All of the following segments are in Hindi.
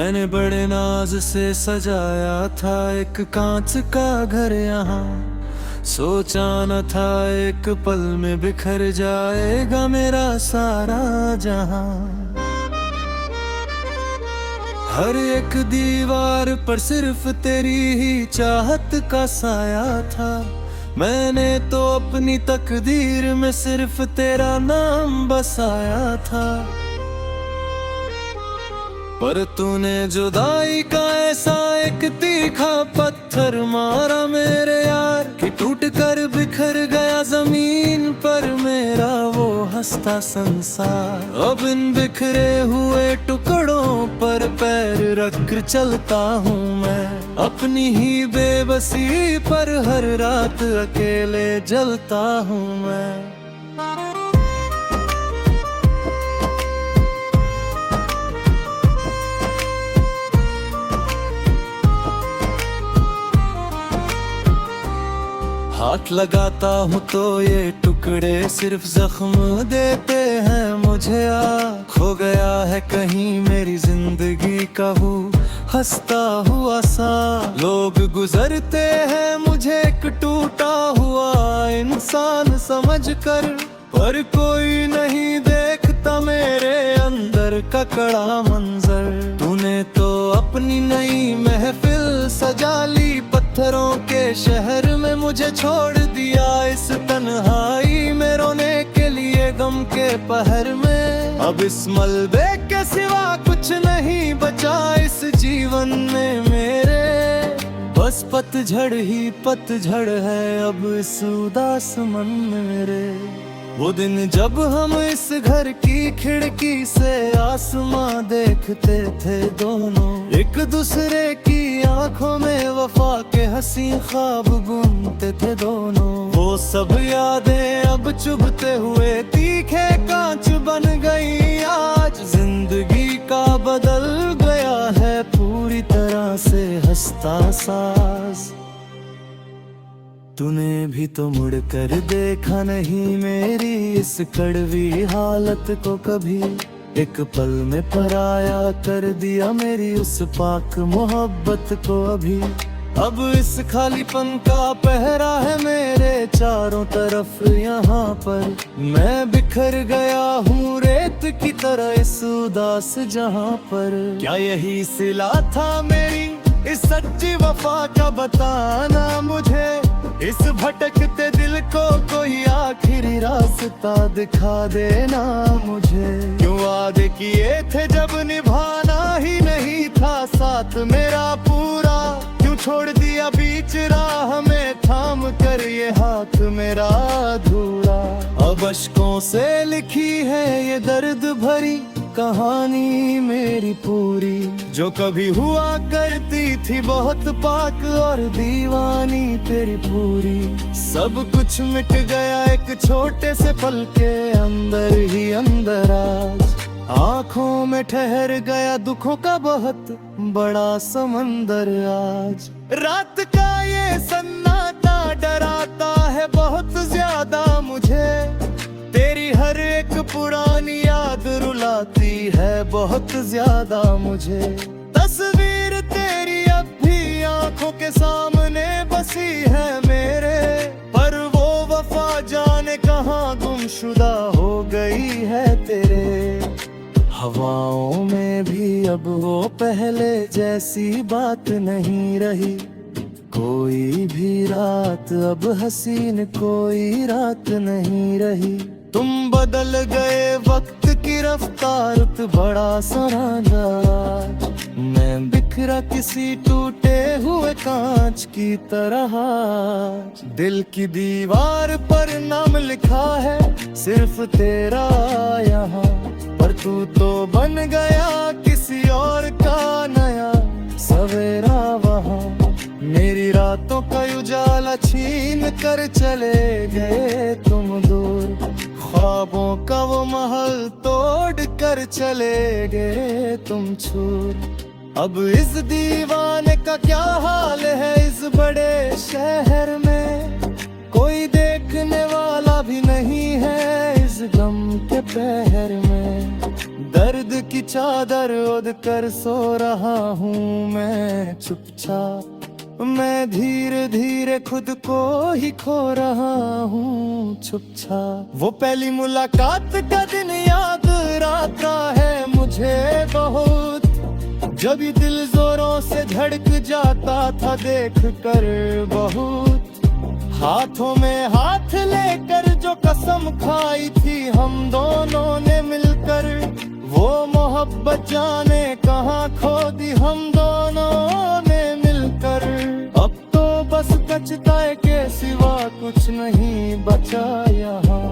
मैंने बड़े नाज से सजाया था एक कांच का घर यहाँ। सोचा न था एक पल में बिखर जाएगा मेरा सारा जहां। हर एक दीवार पर सिर्फ तेरी ही चाहत का साया था। मैंने तो अपनी तकदीर में सिर्फ तेरा नाम बसाया था। पर तूने जुदाई का ऐसा एक तीखा पत्थर मारा मेरे यार कि टूट कर बिखर गया जमीन पर मेरा वो हंसता संसार। अब इन बिखरे हुए टुकड़ों पर पैर रख कर चलता हूँ मैं, अपनी ही बेबसी पर हर रात अकेले जलता हूँ मैं। हाथ लगाता हूँ तो ये टुकड़े सिर्फ जख्म देते हैं मुझे। खो गया है कहीं मेरी जिंदगी का वो हंसता हुआ सा। लोग गुजरते हैं मुझे एक टूटा हुआ इंसान समझकर, पर कोई नहीं देखता मेरे अंदर का कड़ा मंजर। तूने तो अपनी नई महफिल सजा ली, पत्थरों के शहर में मुझे छोड़ दिया इस तन्हाई में रोने के लिए गम के पहर में। अब इस मलबे के सिवा कुछ नहीं बचा इस जीवन में मेरे, बस पतझड़ ही पतझड़ है अब इस उदास मन में मेरे। वो दिन जब हम इस घर की खिड़की से आसमां देखते थे दोनों, एक दूसरे की आंखों में वफा के हंसी ख्वाब बुनते थे दोनों। वो सब यादें अब चुभते हुए तीखे कांच बन गई आज। जिंदगी का बदल गया है पूरी तरह से हंसता साज। तूने भी तो मुड़ कर देखा नहीं मेरी इस कड़वी हालत को कभी। एक पल में पराया कर दिया मेरी उस पाक मोहब्बत को अभी। अब इस खालीपन का पहरा है मेरे चारों तरफ यहाँ पर। मैं बिखर गया हूँ रेत की तरह इस उदास जहाँ पर। क्या यही सिला था मेरी इस सच्ची वफा का बताना मुझे। इस भटकते दिल को कोई आखिरी रास्ता दिखा देना मुझे। क्यों वादे किए थे जब निभाना ही नहीं था साथ मेरा पूरा। क्यों छोड़ दिया बीच राह में थाम कर ये हाथ मेरा अधूरा। अब अश्कों से लिखी है ये दर्द भरी कहानी मेरी पूरी, जो कभी हुआ करती थी बहुत पाक और दीवानी तेरी पूरी। सब कुछ मिट गया एक छोटे से पल के अंदर ही अंदर आज। आंखों में ठहर गया दुखों का बहुत बड़ा समंदर आज। रात का ये सन्नाटा डराता है बहुत ज्यादा मुझे। तेरी हर एक पुरानी याद रुलाती है बहुत ज्यादा मुझे। तस्वीर तेरी अब भी आंखों के सामने बसी है मेरे, पर वो वफा जाने कहाँ गुमशुदा हो गई है तेरे। हवाओं में भी अब वो पहले जैसी बात नहीं रही। कोई भी रात अब हसीन कोई रात नहीं रही। तुम बदल गए वक्त की रफ्तार बड़ा सरांगा। मैं बिखरा किसी टूटे हुए कांच की तरह। दिल की दीवार पर नाम लिखा है सिर्फ तेरा यहाँ, पर तू तो बन गया किसी और का नया सवेरा वहाँ। मेरी रातों का उजाला छीन कर चले गए तुम दूर। ख्वाबों का वो महल तोड़ कर चले गए तुम छूर। अब इस दीवाने का क्या हाल है इस बड़े शहर में। कोई देखने वाला भी नहीं है इस गम के पहर में। दर्द की चादर ओढ़ कर सो रहा हूँ मैं चुपचाप। मैं धीरे धीरे खुद को ही खो रहा हूँ छुपछाप। वो पहली मुलाकात का दिन याद आता है मुझे बहुत, जब ये दिल जोरों से धड़क जाता था देख कर बहुत। हाथों में हाथ लेकर जो कसम खाई थी हम दोनों ने मिलकर, वो मोहब्बत जाने कहाँ खो दी हम दोनों ने मिलकर। अब तो बस कचताए के सिवा कुछ नहीं बचा यहाँ।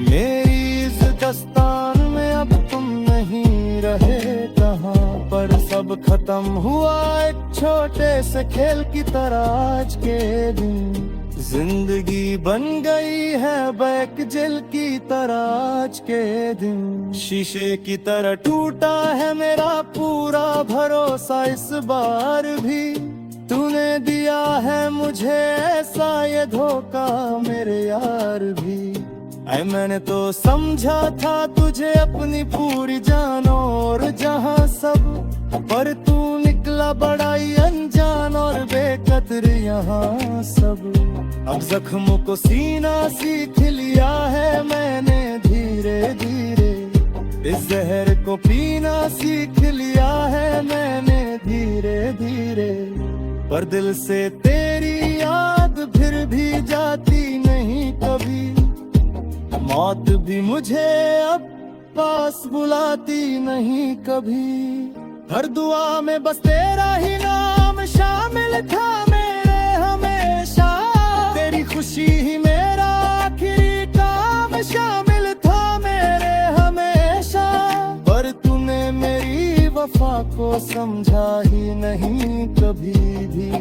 मेरी इस दस्तान में अब तुम नहीं रहे कहाँ, पर सब खत्म हुआ एक छोटे से खेल की तरह आज के दिन। जिंदगी बन गई है बैक जेल की तरह आज के दिन। शीशे की तरह टूटा है मेरा पूरा भरोसा इस बार भी। तूने दिया है मुझे ऐसा ये धोखा मेरे यार भी। ऐ मैंने तो समझा था तुझे अपनी पूरी जान और जहां सब, पर तू निकला बड़ा ही अनजान और बेकदर यहाँ सब। अब जख्मों को सीना सीख लिया है मैंने धीरे धीरे, इस जहर को पीना सीख लिया है मैंने धीरे धीरे। पर दिल से तेरी याद फिर भी जाती नहीं कभी, मौत भी मुझे अब पास बुलाती नहीं कभी। हर दुआ में बस तेरा ही नाम शामिल था मेरे हमेशा, तेरी खुशी ही मेरा आखिरी काम शामिल था मेरे हमेशा। पर तूने मेरी वफा को समझा ही नहीं कभी भी,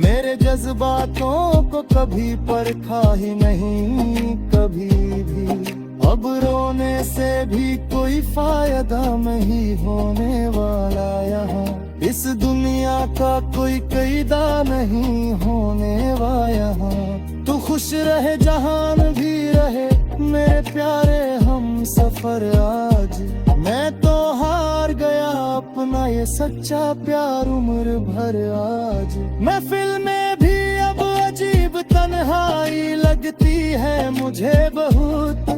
मेरे जज्बातों को कभी परखा ही नहीं कभी भी। अब रोने से भी कोई फायदा नहीं होने वाला यहाँ, इस दुनिया का कोई कईदा नहीं होने वाला यहाँ। तू खुश रहे जहान भी रहे मेरे प्यारे हम सफर आज। मैं तो हार गया अपना ये सच्चा प्यार उम्र भर आज। महफिल में भी अब अजीब तन्हाई लगती है मुझे बहुत,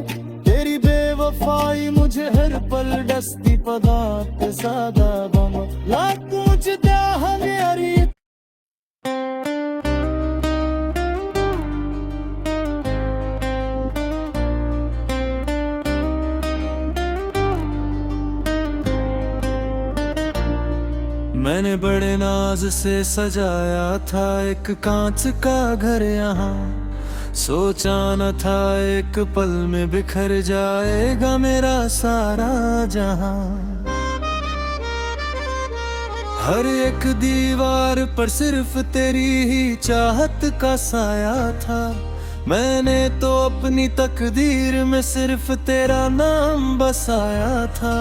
तेरी बेवफाई मुझे हर पल डसती पदार्थ सादा बम लाख कुछ द्या हमेरी। मैंने बड़े नाज से सजाया था एक कांच का घर यहाँ, सोचा न था एक पल में बिखर जाएगा मेरा सारा जहां। हर एक दीवार पर सिर्फ तेरी ही चाहत का साया था, मैंने तो अपनी तकदीर में सिर्फ तेरा नाम बसाया था।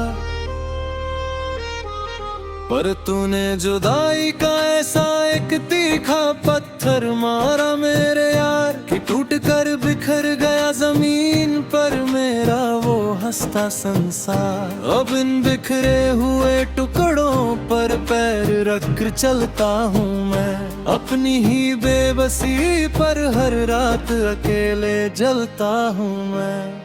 पर तूने जुदाई का ऐसा एक तीखा पत्थर मारा मेरे यार, कि टूट कर बिखर गया जमीन पर मेरा वो हंसता संसार। अब इन बिखरे हुए टुकड़ों पर पैर रख कर चलता हूँ मैं, अपनी ही बेबसी पर हर रात अकेले जलता हूँ मैं।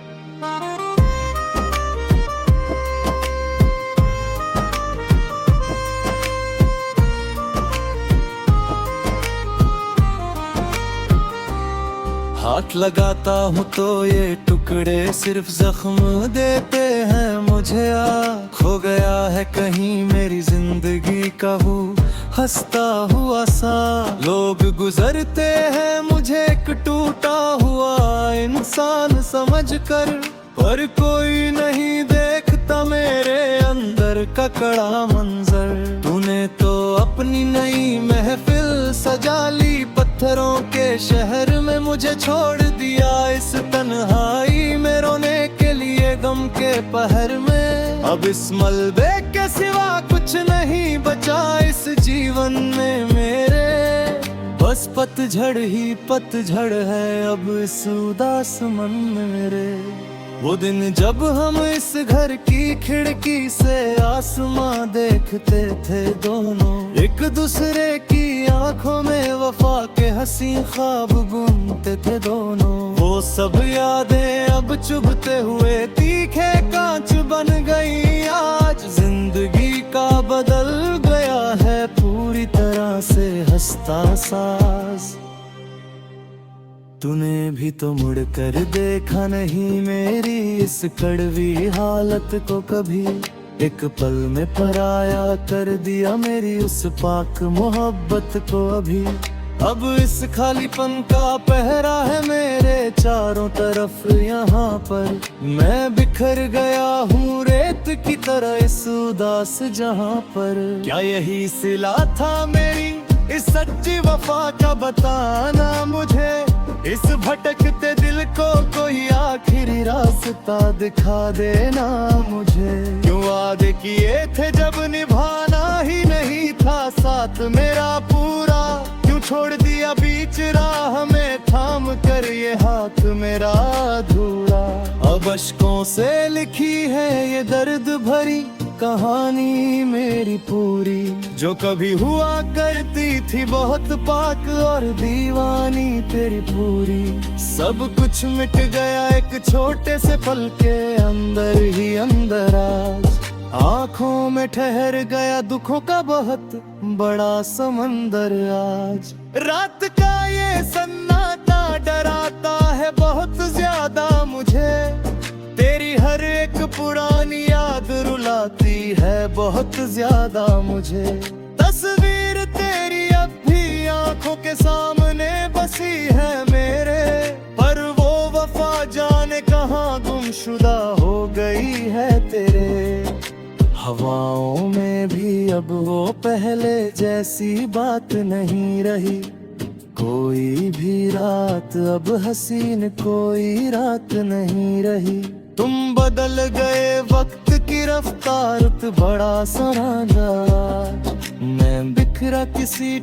हाथ लगाता हूँ तो ये टुकड़े सिर्फ जख्म देते हैं मुझे। खो गया है कहीं मेरी जिंदगी का वो हंसता हुआ सा। लोग गुजरते हैं मुझे एक टूटा हुआ इंसान समझकर, पर कोई नहीं देखता मेरे अंदर का कड़ा मंजर। तूने तो अपनी नई महफिल सजा ली पत्थरों के शहर में, मुझे छोड़ दिया इस तन्हाई में रोने के लिए गम के पहर में। अब इस मलबे के सिवा कुछ नहीं बचा इस जीवन में मेरे, बस पतझड़ ही पतझड़ है अब इस उदास मन में मेरे। वो दिन जब हम इस घर की खिड़की से आसमां देखते थे दोनों, एक दूसरे की आंखों में वफा के हंसी ख्वाब बुनते थे दोनों। वो सब यादें अब चुभते हुए तीखे कांच बन गई। आज जिंदगी का बदल गया है पूरी तरह से हंसता साज। तूने भी तो मुड़ कर देखा नहीं मेरी इस कड़वी हालत को कभी। एक पल में पराया कर दिया मेरी उस पाक मोहब्बत को अभी। अब इस खालीपन का पहरा है मेरे चारों तरफ यहाँ पर। मैं बिखर गया हूँ रेत की तरह इस उदास जहाँ पर। क्या यही सिला था मेरी इस सच्ची वफा का, बताना मुझे। इस भटकते दिल को कोई आखिरी रास्ता दिखा देना मुझे। क्यों वादे किए थे जब निभाना ही नहीं था साथ मेरा पूरा। क्यों छोड़ दिया बीच राह में थाम कर ये हाथ मेरा अधूरा। अब अश्कों से लिखी है ये दर्द भरी कहानी मेरी पूरी, जो कभी हुआ करती थी बहुत पाक और दीवानी तेरी पूरी। सब कुछ मिट गया एक छोटे से पल के अंदर ही अंदर। आज आंखों में ठहर गया दुखों का बहुत बड़ा समंदर। आज रात का ये सन्नाटा डराता है बहुत ज्यादा मुझे। तेरी हर एक पुरानी याद रुलाती है बहुत ज्यादा मुझे। तस्वीर तेरी अब भी आंखों के सामने बसी है मेरे, पर वो वफा जाने कहाँ गुमशुदा हो गई है तेरे। हवाओं में भी अब वो पहले जैसी बात नहीं रही। कोई भी रात अब हसीन कोई रात नहीं रही। तुम बदल गए वक्त की रफ्तार बड़ा सरांगा। मैं बिखरा किसी